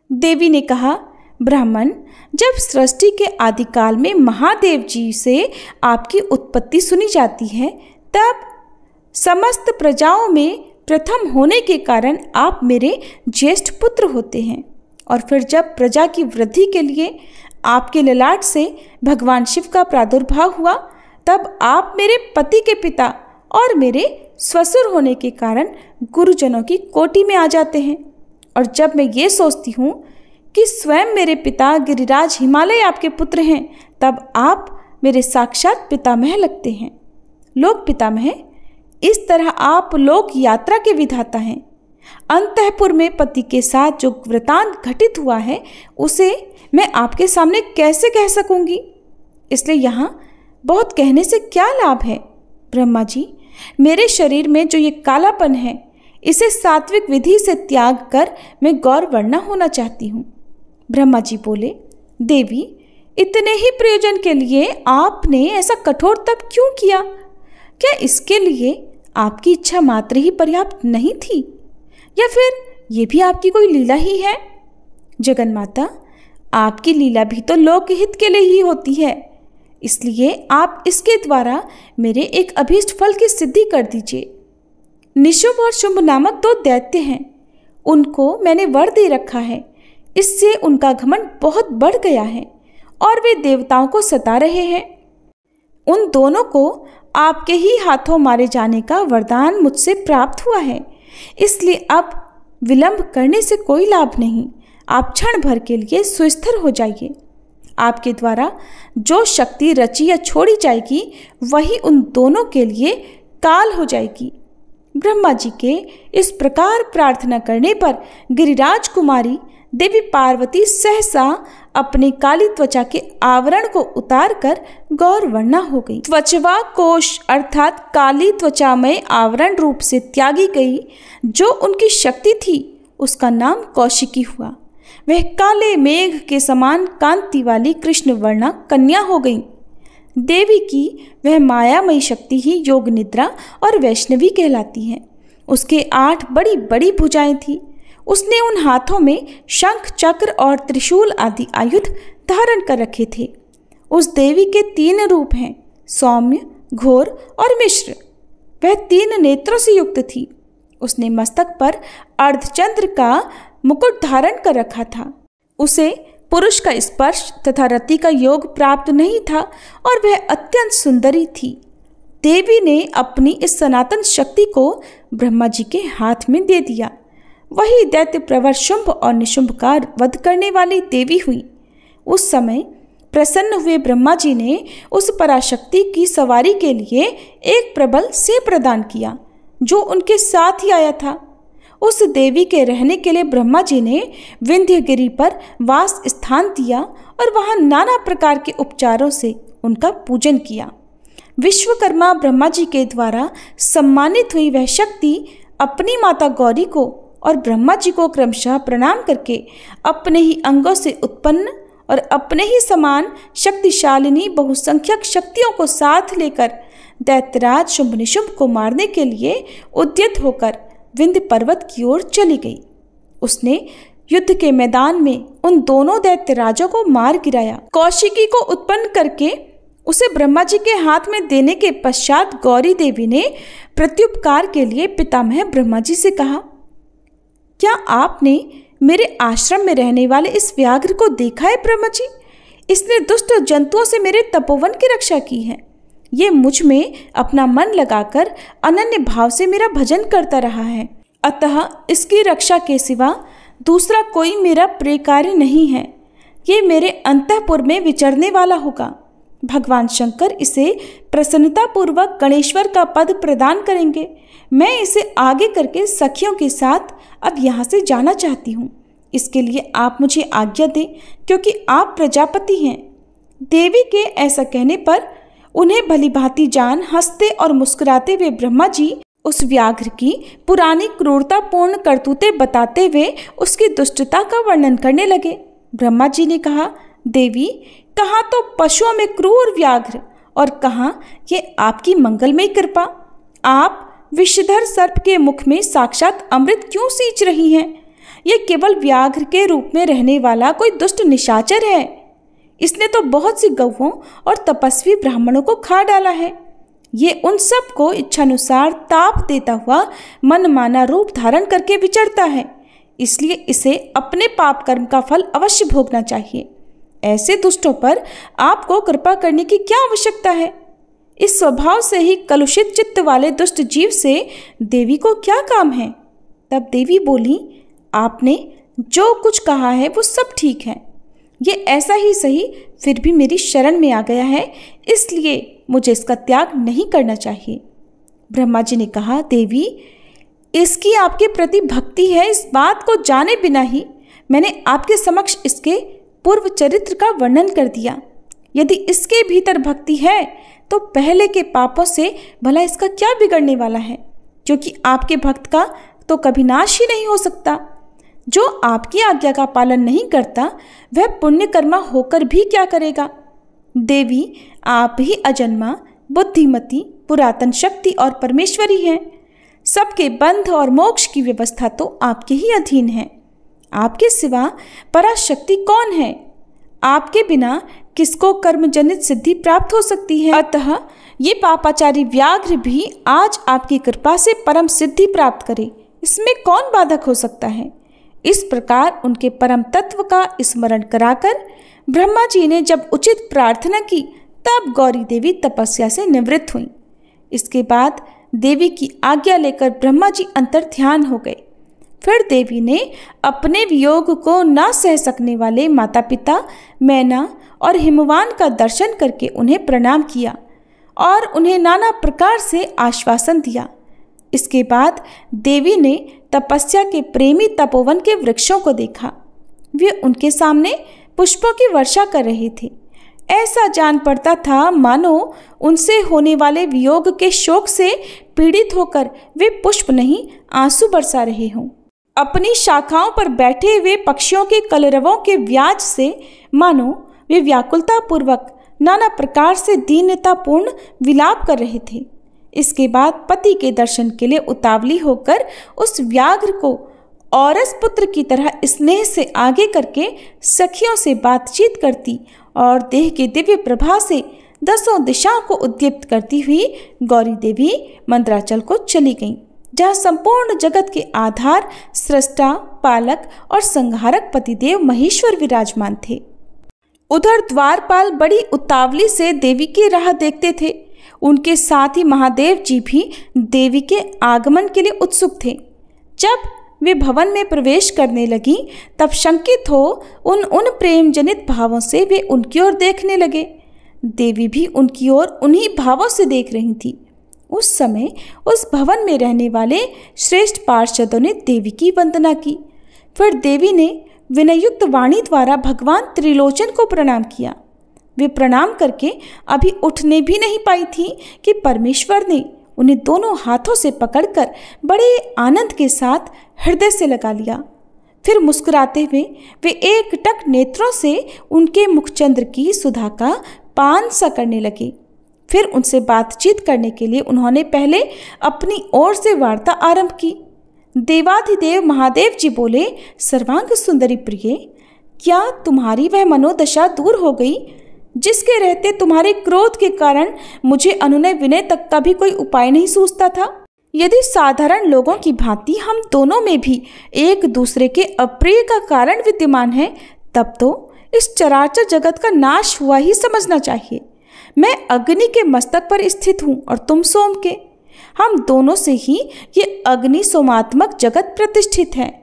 देवी ने कहा, ब्राह्मण, जब सृष्टि के आदिकाल में महादेव जी से आपकी उत्पत्ति सुनी जाती है, तब समस्त प्रजाओं में प्रथम होने के कारण आप मेरे ज्येष्ठ पुत्र होते हैं। और फिर जब प्रजा की वृद्धि के लिए आपके ललाट से भगवान शिव का प्रादुर्भाव हुआ, तब आप मेरे पति के पिता और मेरे ससुर होने के कारण गुरुजनों की कोटि में आ जाते हैं। और जब मैं ये सोचती हूँ कि स्वयं मेरे पिता गिरिराज हिमालय आपके पुत्र हैं, तब आप मेरे साक्षात पितामह लगते हैं। लोक पितामह, इस तरह आप लोक यात्रा के विधाता हैं। अंतःपुर में पति के साथ जो वृतांत घटित हुआ है, उसे मैं आपके सामने कैसे कह सकूंगी? इसलिए यहाँ बहुत कहने से क्या लाभ है? ब्रह्मा जी, मेरे शरीर में जो ये कालापन है, इसे सात्विक विधि से त्याग कर मैं गौरवर्णा होना चाहती हूँ। ब्रह्मा जी बोले, देवी, इतने ही प्रयोजन के लिए आपने ऐसा कठोर तप क्यों किया? क्या इसके लिए आपकी इच्छा मात्र ही पर्याप्त नहीं थी, या फिर ये भी आपकी कोई लीला ही है? जगन्माता, आपकी लीला भी तो लोकहित के लिए ही होती है। इसलिए आप इसके द्वारा मेरे एक अभीष्ट फल की सिद्धि कर दीजिए। निशुंभ और शुंभ नामक 2 दैत्य हैं, उनको मैंने वर दे रखा है। इससे उनका घमंड बहुत बढ़ गया है और वे देवताओं को सता रहे हैं। उन दोनों को आपके ही हाथों मारे जाने का वरदान मुझसे प्राप्त हुआ है, इसलिए अब विलंब करने से कोई लाभ नहीं। आप क्षण भर के लिए सुस्थिर हो जाइए। आपके द्वारा जो शक्ति रची या छोड़ी जाएगी वही उन दोनों के लिए काल हो जाएगी। ब्रह्मा जी के इस प्रकार प्रार्थना करने पर गिरिराज कुमारी देवी पार्वती सहसा अपनी काली त्वचा के आवरण को उतारकर गौरवर्णा हो गई। त्वचवा कोश अर्थात काली त्वचामय आवरण रूप से त्यागी गई जो उनकी शक्ति थी, उसका नाम कौशिकी हुआ। वह काले मेघ के समान कांति वाली कृष्ण वर्णा कन्या हो गई। देवी की वह मायामयी शक्ति ही योग निद्रा और वैष्णवी कहलाती है। उसके 8 बड़ी बड़ी भुजाएं थी। उसने उन हाथों में शंख चक्र और त्रिशूल आदि आयुध धारण कर रखे थे। उस देवी के 3 रूप हैं, सौम्य, घोर और मिश्र। वह 3 नेत्रों से युक्त थी। उसने मस्तक पर अर्धचंद्र का मुकुट धारण कर रखा था। उसे पुरुष का स्पर्श तथा रति का योग प्राप्त नहीं था और वह अत्यंत सुंदरी थी। देवी ने अपनी इस सनातन शक्ति को ब्रह्मा जी के हाथ में दे दिया। वही दैत्य प्रवर शुंभ और निशुंभ का वध करने वाली देवी हुई। उस समय प्रसन्न हुए ब्रह्मा जी ने उस पराशक्ति की सवारी के लिए एक प्रबल से प्रदान किया जो उनके साथ ही आया था। उस देवी के रहने के लिए ब्रह्मा जी ने विंध्यगिरि पर वास स्थान दिया और वहां नाना प्रकार के उपचारों से उनका पूजन किया। विश्वकर्मा ब्रह्मा जी के द्वारा सम्मानित हुई वह शक्ति अपनी माता गौरी को और ब्रह्मा जी को क्रमशः प्रणाम करके अपने ही अंगों से उत्पन्न और अपने ही समान शक्तिशालिनी बहुसंख्यक शक्तियों को साथ लेकर दैत्यराज शुंभ निशुंभ को मारने के लिए उद्यत होकर विंध्य पर्वत की ओर चली गई। उसने युद्ध के मैदान में उन दोनों दैत्यराजों को मार गिराया। कौशिकी को उत्पन्न करके उसे ब्रह्मा जी के हाथ में देने के पश्चात गौरी देवी ने प्रत्युपकार के लिए पितामह ब्रह्मा जी से कहा, क्या आपने मेरे आश्रम में रहने वाले इस व्याघ्र को देखा है ब्रह्मा जी? इसने दुष्ट जंतुओं से मेरे तपोवन की रक्षा की है। ये मुझ में अपना मन लगाकर अनन्य भाव से मेरा भजन करता रहा है, अतः इसकी रक्षा के सिवा दूसरा कोई मेरा प्रिय कार्य नहीं है। ये मेरे अंतःपुर में विचरने वाला होगा। भगवान शंकर इसे प्रसन्नतापूर्वक गणेश्वर का पद प्रदान करेंगे। मैं इसे आगे करके सखियों के साथ अब यहाँ से जाना चाहती हूँ। इसके लिए आप मुझे आज्ञा दें, क्योंकि आप प्रजापति हैं। देवी के ऐसा कहने पर उन्हें भलीभांति जान हंसते और मुस्कुराते हुए ब्रह्मा जी उस व्याघ्र की पुरानी क्रूरतापूर्ण करतूतें बताते हुए उसकी दुष्टता का वर्णन करने लगे। ब्रह्मा जी ने कहा, देवी, कहाँ तो पशुओं में क्रूर व्याघ्र और कहाँ ये आपकी मंगलमयी कृपा। आप विषधर सर्प के मुख में साक्षात अमृत क्यों सींच रही हैं? ये केवल व्याघ्र के रूप में रहने वाला कोई दुष्ट निशाचर है। इसने तो बहुत सी गौओं और तपस्वी ब्राह्मणों को खा डाला है। ये उन सब को इच्छानुसार ताप देता हुआ मनमाना रूप धारण करके विचरता है, इसलिए इसे अपने पाप कर्म का फल अवश्य भोगना चाहिए। ऐसे दुष्टों पर आपको कृपा करने की क्या आवश्यकता है? इस स्वभाव से ही कलुषित चित्त वाले दुष्ट जीव से देवी को क्या काम है? तब देवी बोली, आपने जो कुछ कहा है वो सब ठीक है। ये ऐसा ही सही फिर भी मेरी शरण में आ गया है, इसलिए मुझे इसका त्याग नहीं करना चाहिए। ब्रह्मा जी ने कहा, देवी, इसकी आपके प्रति भक्ति है, इस बात को जाने बिना ही मैंने आपके समक्ष इसके पूर्व चरित्र का वर्णन कर दिया। यदि इसके भीतर भक्ति है तो पहले के पापों से भला इसका क्या बिगड़ने वाला है, क्योंकि आपके भक्त का तो कभी नाश ही नहीं हो सकता। जो आपकी आज्ञा का पालन नहीं करता वह पुण्यकर्मा होकर भी क्या करेगा? देवी, आप ही अजन्मा, बुद्धिमती, पुरातन शक्ति और परमेश्वरी हैं। सबके बंध और मोक्ष की व्यवस्था तो आपके ही अधीन है। आपके सिवा पराशक्ति कौन है? आपके बिना किसको कर्मजनित सिद्धि प्राप्त हो सकती है। अतः ये पापाचारी व्याघ्र भी आज आपकी कृपा से परम सिद्धि प्राप्त करे, इसमें कौन बाधक हो सकता है। इस प्रकार उनके परम तत्व का स्मरण कराकर ब्रह्मा जी ने जब उचित प्रार्थना की, तब गौरी देवी तपस्या से निवृत्त हुई। इसके बाद देवी की आज्ञा लेकर ब्रह्मा जी अंतर्ध्यान हो गए। फिर देवी ने अपने वियोग को न सह सकने वाले माता पिता मैना और हिमवान का दर्शन करके उन्हें प्रणाम किया और उन्हें नाना प्रकार से आश्वासन दिया। इसके बाद देवी ने तपस्या के प्रेमी तपोवन के वृक्षों को देखा। वे उनके सामने पुष्पों की वर्षा कर रहे थे। ऐसा जान पड़ता था मानो उनसे होने वाले वियोग के शोक से पीड़ित होकर वे पुष्प नहीं आंसू बरसा रहे हों। अपनी शाखाओं पर बैठे हुए पक्षियों के कलरवों के व्याज से मानो वे व्याकुलता पूर्वक नाना प्रकार से दीनतापूर्ण विलाप कर रहे थे। इसके बाद पति के दर्शन के लिए उतावली होकर उस व्याघ्र को औरस पुत्र की तरह स्नेह से आगे करके सखियों से बातचीत करती और देह के दिव्य प्रभा से दसों दिशाओं को उद्दीप्त करती हुई गौरी देवी मंदराचल को चली गईं, जहाँ संपूर्ण जगत के आधार, सृष्टा, पालक और संहारक पतिदेव महेश्वर विराजमान थे। उधर द्वारपाल बड़ी उतावली से देवी की राह देखते थे। उनके साथ ही महादेव जी भी देवी के आगमन के लिए उत्सुक थे। जब वे भवन में प्रवेश करने लगी, तब शंकित हो उन प्रेम जनित भावों से वे उनकी ओर देखने लगे। देवी भी उनकी ओर उन्हीं भावों से देख रही थी। उस समय उस भवन में रहने वाले श्रेष्ठ पार्षदों ने देवी की वंदना की। फिर देवी ने विनयुक्त वाणी द्वारा भगवान त्रिलोचन को प्रणाम किया। वे प्रणाम करके अभी उठने भी नहीं पाई थी कि परमेश्वर ने उन्हें दोनों हाथों से पकड़कर बड़े आनंद के साथ हृदय से लगा लिया। फिर मुस्कुराते हुए वे एकटक नेत्रों से उनके मुखचंद्र की सुधा का पान सा करने लगे। फिर उनसे बातचीत करने के लिए उन्होंने पहले अपनी ओर से वार्ता आरंभ की। देवाधिदेव महादेव जी बोले, सर्वांग सुंदरी प्रिय, क्या तुम्हारी वह मनोदशा दूर हो गई जिसके रहते तुम्हारे क्रोध के कारण मुझे अनुनय विनय तक का भी कोई उपाय नहीं सूझता था? यदि साधारण लोगों की भांति हम दोनों में भी एक दूसरे के अप्रिय का कारण विद्यमान है, तब तो इस चराचर जगत का नाश हुआ ही समझना चाहिए। मैं अग्नि के मस्तक पर स्थित हूँ और तुम सोम के। हम दोनों से ही ये अग्नि सोमात्मक जगत प्रतिष्ठित है।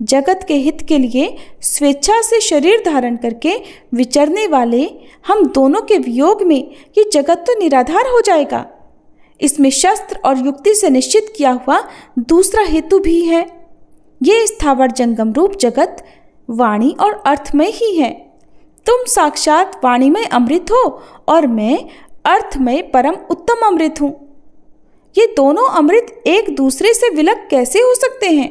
जगत के हित के लिए स्वेच्छा से शरीर धारण करके विचरने वाले हम दोनों के वियोग में ये जगत तो निराधार हो जाएगा। इसमें शस्त्र और युक्ति से निश्चित किया हुआ दूसरा हेतु भी है। ये स्थावर जंगम रूप जगत वाणी और अर्थमय ही है। तुम साक्षात वाणीमय अमृत हो और मैं अर्थमय परम उत्तम अमृत हूँ। ये दोनों अमृत एक दूसरे से विलग कैसे हो सकते हैं?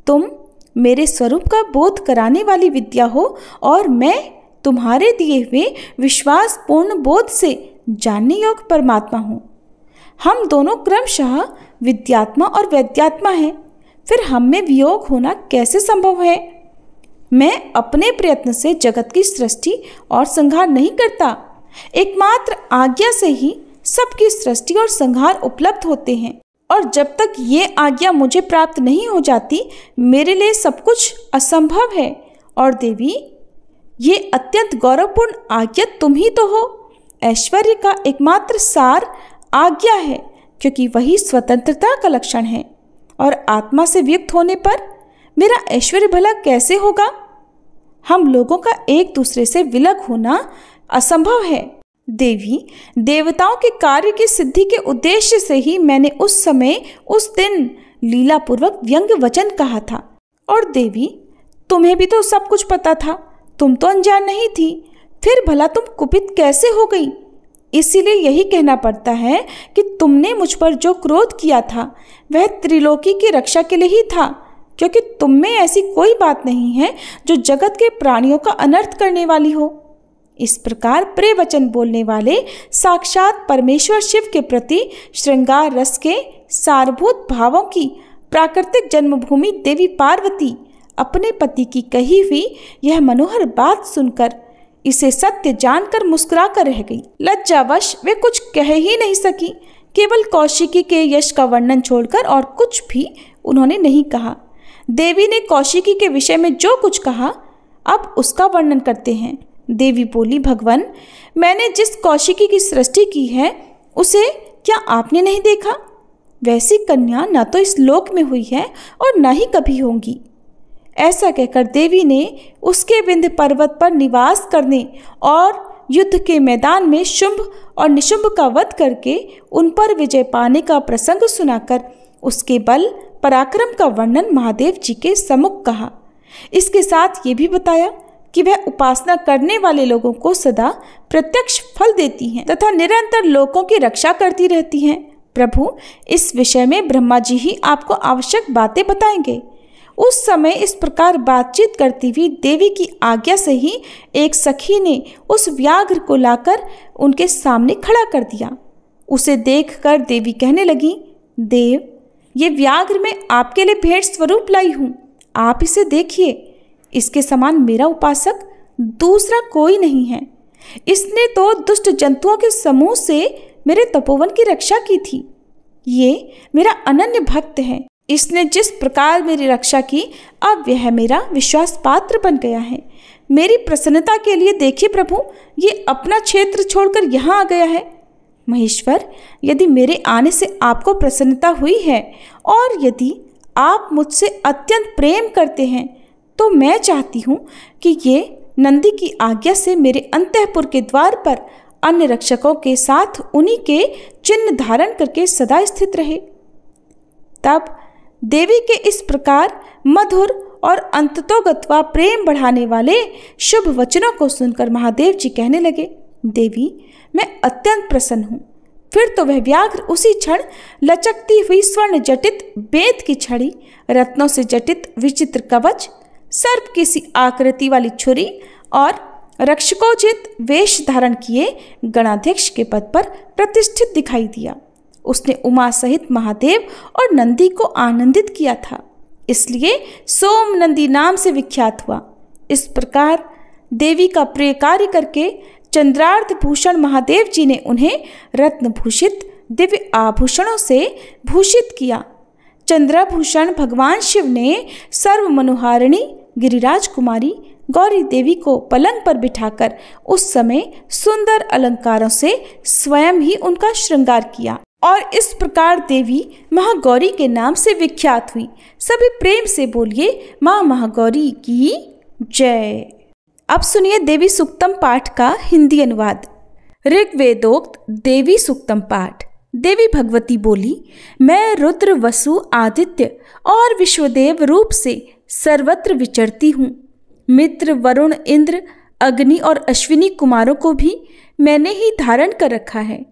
तुम मेरे स्वरूप का बोध कराने वाली विद्या हो और मैं तुम्हारे दिए हुए विश्वासपूर्ण बोध से जानने योग्य परमात्मा हूँ। हम दोनों क्रमशः विद्यात्मा और वैद्यात्मा हैं। फिर हम में वियोग होना कैसे संभव है? मैं अपने प्रयत्न से जगत की सृष्टि और संहार नहीं करता। एकमात्र आज्ञा से ही सबकी सृष्टि और संहार उपलब्ध होते हैं, और जब तक ये आज्ञा मुझे प्राप्त नहीं हो जाती, मेरे लिए सब कुछ असंभव है। और देवी, ये अत्यंत गौरवपूर्ण आज्ञा तुम ही तो हो। ऐश्वर्य का एकमात्र सार आज्ञा है, क्योंकि वही स्वतंत्रता का लक्षण है, और आत्मा से वियुक्त होने पर मेरा ऐश्वर्य भला कैसे होगा? हम लोगों का एक दूसरे से विलग होना असंभव है। देवी, देवताओं के कार्य की सिद्धि के उद्देश्य से ही मैंने उस समय उस दिन लीलापूर्वक व्यंग्य वचन कहा था। और देवी, तुम्हें भी तो सब कुछ पता था, तुम तो अनजान नहीं थी। फिर भला तुम कुपित कैसे हो गई? इसीलिए यही कहना पड़ता है कि तुमने मुझ पर जो क्रोध किया था वह त्रिलोकी की रक्षा के लिए ही था, क्योंकि तुम में ऐसी कोई बात नहीं है जो जगत के प्राणियों का अनर्थ करने वाली हो। इस प्रकार प्रिय वचन बोलने वाले साक्षात परमेश्वर शिव के प्रति श्रृंगार रस के सारभूत भावों की प्राकृतिक जन्मभूमि देवी पार्वती अपने पति की कही हुई यह मनोहर बात सुनकर इसे सत्य जानकर मुस्कुरा कर रह गई। लज्जावश वे कुछ कह ही नहीं सकी। केवल कौशिकी के यश का वर्णन छोड़कर और कुछ भी उन्होंने नहीं कहा। देवी ने कौशिकी के विषय में जो कुछ कहा अब उसका वर्णन करते हैं। देवी बोली, भगवान, मैंने जिस कौशिकी की सृष्टि की है उसे क्या आपने नहीं देखा? वैसी कन्या न तो इस लोक में हुई है और न ही कभी होंगी। ऐसा कहकर देवी ने उसके विंध्य पर्वत पर निवास करने और युद्ध के मैदान में शुंभ और निशुंभ का वध करके उन पर विजय पाने का प्रसंग सुनाकर उसके बल पराक्रम का वर्णन महादेव जी के सम्मुख कहा। इसके साथ ये भी बताया कि वह उपासना करने वाले लोगों को सदा प्रत्यक्ष फल देती हैं तथा निरंतर लोगों की रक्षा करती रहती हैं। प्रभु, इस विषय में ब्रह्मा जी ही आपको आवश्यक बातें बताएंगे। उस समय इस प्रकार बातचीत करती हुई देवी की आज्ञा से ही एक सखी ने उस व्याघ्र को लाकर उनके सामने खड़ा कर दिया। उसे देखकर देवी कहने लगी, देव, ये व्याघ्र मैं आपके लिए भेंट स्वरूप लाई हूँ, आप इसे देखिए। इसके समान मेरा उपासक दूसरा कोई नहीं है। इसने तो दुष्ट जंतुओं के समूह से मेरे तपोवन की रक्षा की थी। ये मेरा अनन्य भक्त है। इसने जिस प्रकार मेरी रक्षा की अब यह मेरा विश्वास पात्र बन गया है। मेरी प्रसन्नता के लिए देखिए प्रभु, ये अपना क्षेत्र छोड़कर यहाँ आ गया है। महेश्वर, यदि मेरे आने से आपको प्रसन्नता हुई है और यदि आप मुझसे अत्यंत प्रेम करते हैं तो मैं चाहती हूँ कि ये नंदी की आज्ञा से मेरे अंतःपुर के द्वार पर अन्य रक्षकों के साथ उन्हीं के चिन्ह धारण करके सदा स्थित रहे। तब देवी के इस प्रकार मधुर और अंततोगत्वा प्रेम बढ़ाने वाले शुभ वचनों को सुनकर महादेव जी कहने लगे, देवी, मैं अत्यंत प्रसन्न हूँ। फिर तो वह व्याघ्र उसी क्षण लचकती हुई स्वर्ण जटित बेत की छड़ी, रत्नों से जटित विचित्र कवच, सर्प की सी आकृति वाली छुरी और रक्षकोचित वेश धारण किए गणाध्यक्ष के पद पर प्रतिष्ठित दिखाई दिया। उसने उमा सहित महादेव और नंदी को आनंदित किया था, इसलिए सोम नंदी नाम से विख्यात हुआ। इस प्रकार देवी का प्रिय कार्य करके चंद्रार्थ भूषण महादेव जी ने उन्हें रत्नभूषित दिव्य आभूषणों से भूषित किया। चंद्राभूषण भगवान शिव ने सर्व मनोहारिणी गिरिराज कुमारी गौरी देवी को पलंग पर बिठाकर उस समय सुंदर अलंकारों से स्वयं ही उनका श्रृंगार किया और इस प्रकार देवी महागौरी के नाम से विख्यात हुई। सभी प्रेम से बोलिए, माँ महागौरी की जय। अब सुनिए देवी सूक्तम पाठ का हिंदी अनुवाद। ऋग्वेदोक्त देवी सूक्तम पाठ। देवी भगवती बोली, मैं रुद्र वसु आदित्य और विश्वदेव रूप से सर्वत्र विचरती हूँ। मित्र वरुण इंद्र अग्नि और अश्विनी कुमारों को भी मैंने ही धारण कर रखा है।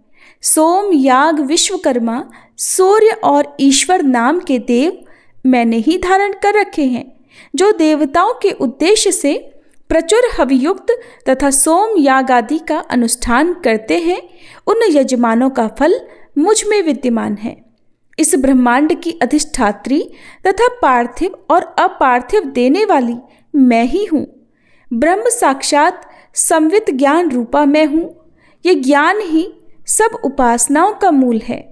सोम याग विश्वकर्मा सूर्य और ईश्वर नाम के देव मैंने ही धारण कर रखे हैं, जो देवताओं के उद्देश्य से प्रचुर हवियुक्त तथा सोम याग आदि का अनुष्ठान करते हैं। उन यजमानों का फल मुझ में विद्यमान है। इस ब्रह्मांड की अधिष्ठात्री तथा पार्थिव और अपार्थिव देने वाली मैं ही हूँ। ब्रह्म साक्षात संवित ज्ञान रूपा मैं हूँ। ये ज्ञान ही सब उपासनाओं का मूल है।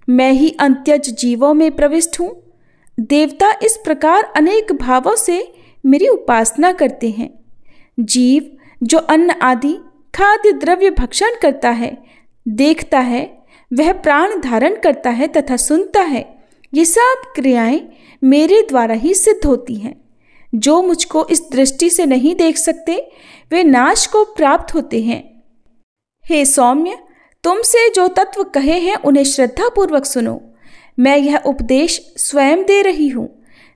मैं ही अंत्यज जीवों में प्रविष्ट हूँ। देवता इस प्रकार अनेक भावों से मेरी उपासना करते हैं। जीव जो अन्न आदि खाद्य द्रव्य भक्षण करता है, देखता है, वह प्राण धारण करता है तथा सुनता है, ये सब क्रियाएं मेरे द्वारा ही सिद्ध होती हैं। जो मुझको इस दृष्टि से नहीं देख सकते वे नाश को प्राप्त होते हैं। हे सौम्य, तुमसे जो तत्व कहे हैं उन्हें श्रद्धापूर्वक सुनो। मैं यह उपदेश स्वयं दे रही हूँ।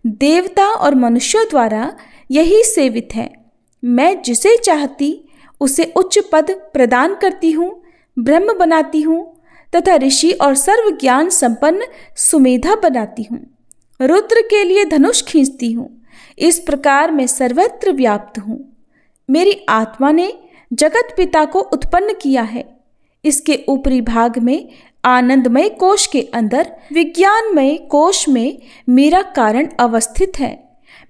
देवता और मनुष्यों द्वारा यही सेवित है। मैं जिसे चाहती उसे उच्च पद प्रदान करती हूँ, ब्रह्म बनाती हूँ तथा ऋषि और सर्व ज्ञान संपन्न सुमेधा बनाती हूँ। रुद्र के लिए धनुष खींचती हूँ। इस प्रकार मैं सर्वत्र व्याप्त हूँ। मेरी आत्मा ने जगत पिता को उत्पन्न किया है। इसके ऊपरी भाग में आनंदमय कोश के अंदर विज्ञानमय कोश में मेरा कारण अवस्थित है।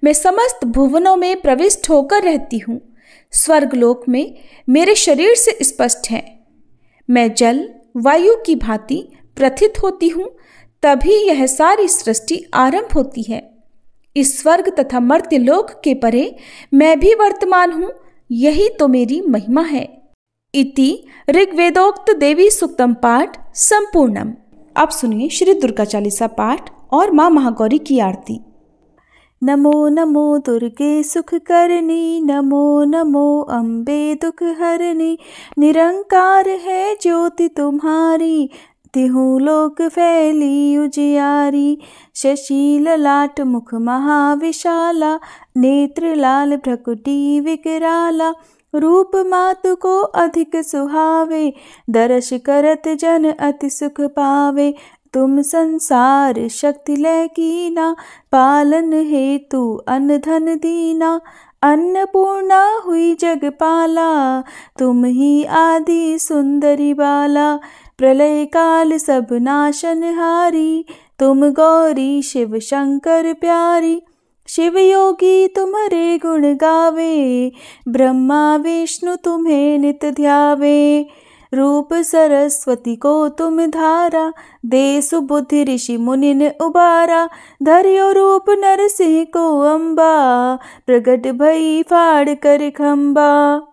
मैं समस्त भुवनों में प्रविष्ट होकर रहती हूँ। स्वर्गलोक में मेरे शरीर से स्पष्ट है। मैं जल वायु की भांति प्रथित होती हूँ, तभी यह सारी सृष्टि आरंभ होती है। इस स्वर्ग तथा मर्त्य लोक के परे मैं भी वर्तमान हूँ, यही तो मेरी महिमा है। इति ऋग्वेदोक्त देवी सूक्तम पाठ संपूर्णम। आप सुनिए श्री दुर्गा चालीसा पाठ और माँ महागौरी की आरती। नमो नमो दुर्गे सुख करनी, नमो नमो अम्बे दुख हरनी। निरंकार है ज्योति तुम्हारी, तिहु लोक फैली उजियारी। शशि ललाट मुख महाविशाला, नेत्र लाल भ्रकुटी विकराला। रूप मातु को अधिक सुहावे, दर्श करत जन अति सुख पावे। तुम संसार शक्ति लय कीना, पालन हेतु अन्न धन दीना। अन्नपूर्णा हुई जगपाला, तुम ही आदि सुंदरी बाला। प्रलय काल सब नाशनहारी, तुम गौरी शिव शंकर प्यारी। शिव योगी तुम्हारे गुण गावे, ब्रह्मा विष्णु तुम्हें नित ध्यावे। रूप सरस्वती को तुम धारा, दे सुबुद्धि ऋषि मुनिन उबारा। धर्यो रूप नरसिंह को अम्बा, प्रगट भई फाड़ कर खम्बा।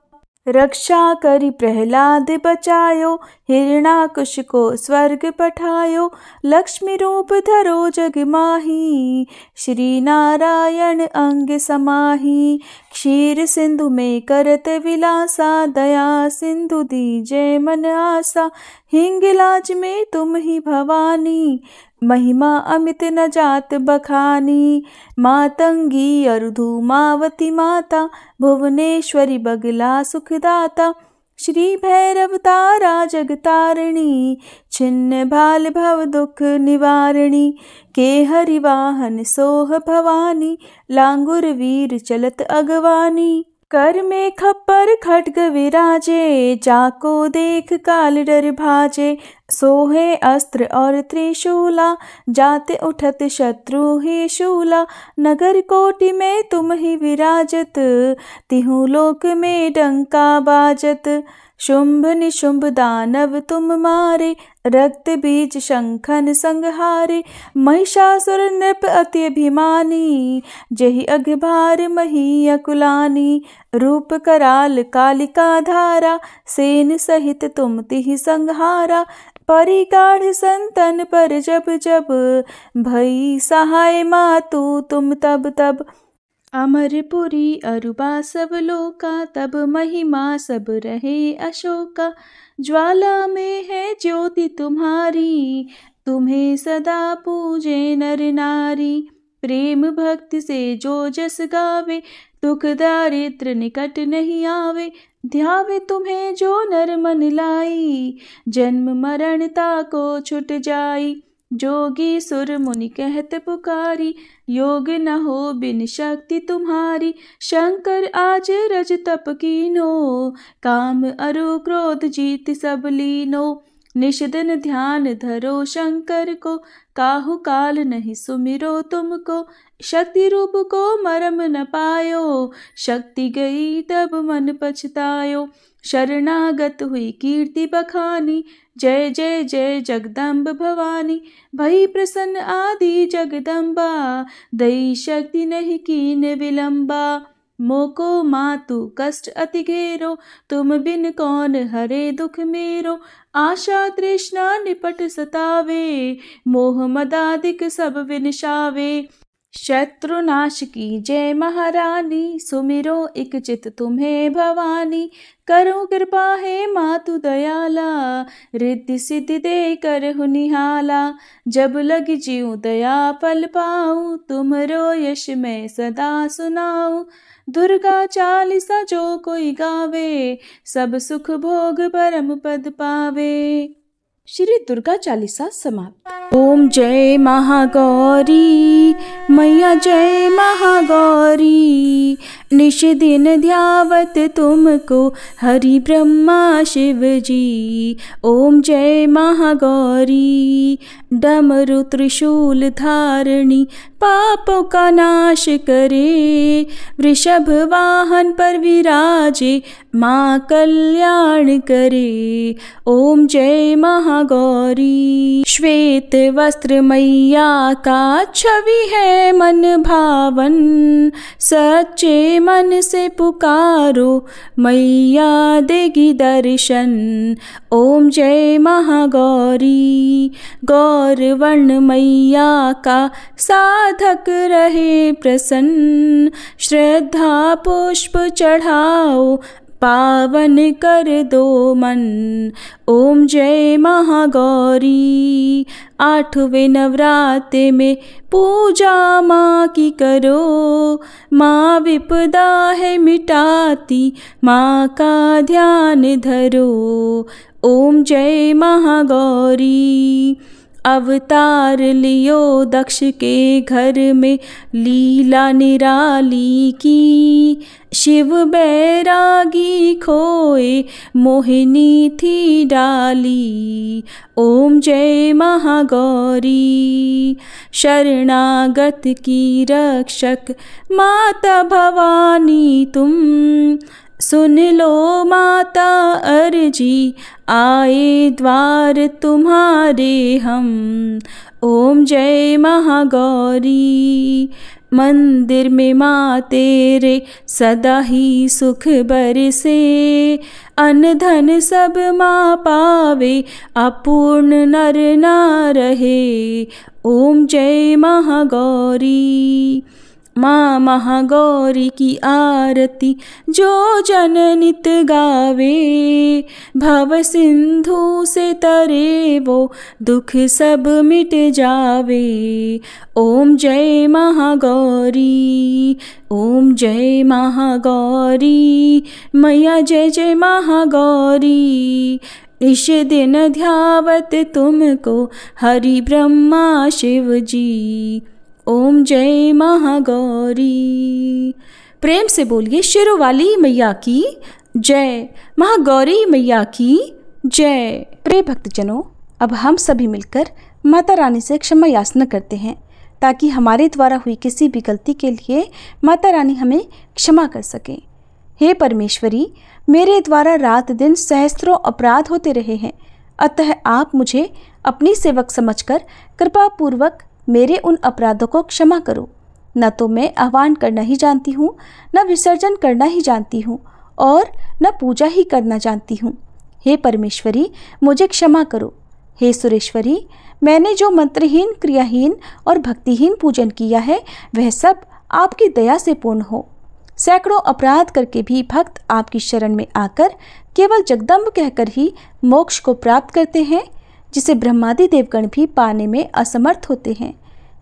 रक्षा करी प्रहलाद बचायो, हिरणाकुश को स्वर्ग पठायो। लक्ष्मी रूप धरो जग माही, श्री नारायण अंग समाही। क्षीर सिंधु में करत विलासा, दया सिंधु दीजे मन आसा। हिंगलाज में तुम ही भवानी, महिमा अमित न जात बखानी। मातंगी अरुधुमावती माता, भुवनेश्वरी बगला सुखदाता। श्री भैरव तारा जगतारिणी, छिन्न भाल भव दुख निवारिणी। के हरि वाहन सोह भवानी, लांगुर वीर चलत अगवानी। कर में खप्पर खड्ग विराजे, जाको देख काल डर भाजे। सोहे अस्त्र और त्रिशूला, जाते उठत शत्रु ही शूला। नगर कोटि में तुम ही विराजत, तिहु लोक में डंका बाजत। शुंभ निशुंभ दानव तुम मारे, रक्त बीज शंखन संहारे। महिषासुर नृप अति अभिमानी, जहि अघभार मही अकुलानी। रूप कराल कालिका धारा, सेन सहित तुम तिहि संहारा। परिगाढ़ संतन पर जब जब, भई सहाय मातु तुम तब तब। अमरपुरी अरुबा सब लोका, तब महिमा सब रहे अशोका। ज्वाला में है ज्योति तुम्हारी, तुम्हें सदा पूजे नर नारी। प्रेम भक्ति से जो जस गावे, दुख दारिद्र निकट नहीं आवे। ध्यावे तुम्हें जो नर मन लाई, जन्म मरण ताको छुट जाई। जोगी सुर मुनि कहत पुकारी, योग न हो बिन शक्ति तुम्हारी। शंकर आज रज तप कीनो, काम अरु क्रोध जीत सब लीनो। निषिदन ध्यान धरो शंकर को, काहु काल नहीं सुमिरो तुमको। शक्ति रूप को मरम न पायो, शक्ति गई तब मन पछतायो। शरणागत हुई कीर्ति बखानी, जय जय जय जगदम्ब भवानी। भई प्रसन्न आदि जगदम्बा, दई शक्ति नहीं कीन विलंबा। मोको मातु कष्ट अति घेरो, तुम बिन कौन हरे दुख मेरो। आशा तृष्णा निपट सतावे, मोह मदादिक सब विनशावे। शत्रुनाश की जय महारानी, सुमिरो इक चित तुम्हें भवानी। करो कृपा है मातु दयाला, रिद्धि सिद्धि दे करहु निहाला। जब लग जीव दया फल पाऊँ, तुमरो यश मैं सदा सुनाऊँ। दुर्गा चालीसा जो कोई गावे, सब सुख भोग परम पद पावे। श्री दुर्गा चालीसा समाप्त। ओम जय महागौरी, मैया जय महागौरी। निश दिन ध्यावत तुमको, हरि ब्रह्मा शिव जी। ओम जय महागौरी, डमरु त्रिशूल धारणी, पापों का नाश करे। वृषभ वाहन पर विराजे माँ कल्याण करे। ओम जय महागौरी। श्वेत वस्त्र मैया का छवि है मन भावन। सच्चे मन से पुकारो मैया देगी दर्शन। ओम जय महागौरी। गौर वर्ण मैया का साधक रहे प्रसन्न। श्रद्धा पुष्प चढ़ाओ पावन कर दो मन। ओम जय महागौरी। आठवें नवरात्रे में पूजा माँ की करो। माँ विपदा है मिटाती माँ का ध्यान धरो। ओम जय महागौरी। अवतार लियो दक्ष के घर में लीला निराली की। शिव बैरागी खोए मोहिनी थी डाली। ओम जय महागौरी। शरणागत की रक्षक माता भवानी तुम। सुन लो माता अर्जी आए द्वार तुम्हारे हम। ओम जय महागौरी। मंदिर में माँ तेरे सदा ही सुख बरसे। अन्न धन सब माँ पावे अपूर्ण नर ना रहे। ओम जय महागौरी। माँ महागौरी की आरती जो जन नित गावे। भव सिंधु से तरे वो दुख सब मिट जावे। ओम जय महागौरी। ओम जय महागौरी। मैया जय जय महागौरी। इस दिन ध्यावत तुमको हरि ब्रह्मा शिव जी। ओम जय महागौरी। प्रेम से बोलिए शेरों वाली मैया की जय। महागौरी मैया की जय। प्रिय भक्तजनों, अब हम सभी मिलकर माता रानी से क्षमा याचना करते हैं ताकि हमारे द्वारा हुई किसी भी गलती के लिए माता रानी हमें क्षमा कर सके। हे परमेश्वरी, मेरे द्वारा रात दिन सहस्त्रों अपराध होते रहे हैं, अतः आप मुझे अपनी सेवक समझकर कृपा पूर्वक मेरे उन अपराधों को क्षमा करो। न तो मैं आह्वान करना ही जानती हूँ, न विसर्जन करना ही जानती हूँ, और न पूजा ही करना जानती हूँ। हे परमेश्वरी, मुझे क्षमा करो। हे सुरेश्वरी, मैंने जो मंत्रहीन, क्रियाहीन और भक्तिहीन पूजन किया है वह सब आपकी दया से पूर्ण हो। सैकड़ों अपराध करके भी भक्त आपकी शरण में आकर केवल जगदम्ब कहकर ही मोक्ष को प्राप्त करते हैं, जिसे ब्रह्मादि देवगण भी पाने में असमर्थ होते हैं।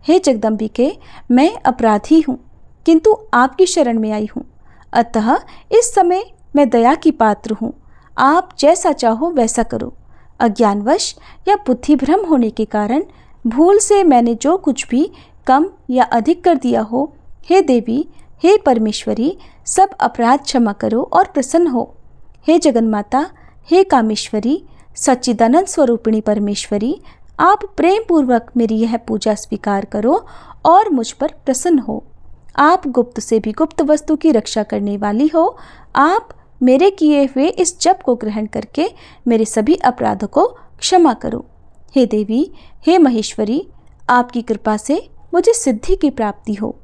हे जगदम्बिके, मैं अपराधी हूँ, किंतु आपकी शरण में आई हूँ, अतः इस समय मैं दया की पात्र हूँ। आप जैसा चाहो वैसा करो। अज्ञानवश या बुद्धिभ्रम होने के कारण भूल से मैंने जो कुछ भी कम या अधिक कर दिया हो, हे देवी, हे परमेश्वरी, सब अपराध क्षमा करो और प्रसन्न हो। हे जगन्माता, हे कामेश्वरी, सच्चिदानंद स्वरूपिणी परमेश्वरी, आप प्रेम पूर्वक मेरी यह पूजा स्वीकार करो और मुझ पर प्रसन्न हो। आप गुप्त से भी गुप्त वस्तु की रक्षा करने वाली हो। आप मेरे किए हुए इस जप को ग्रहण करके मेरे सभी अपराधों को क्षमा करो। हे देवी, हे महेश्वरी, आपकी कृपा से मुझे सिद्धि की प्राप्ति हो।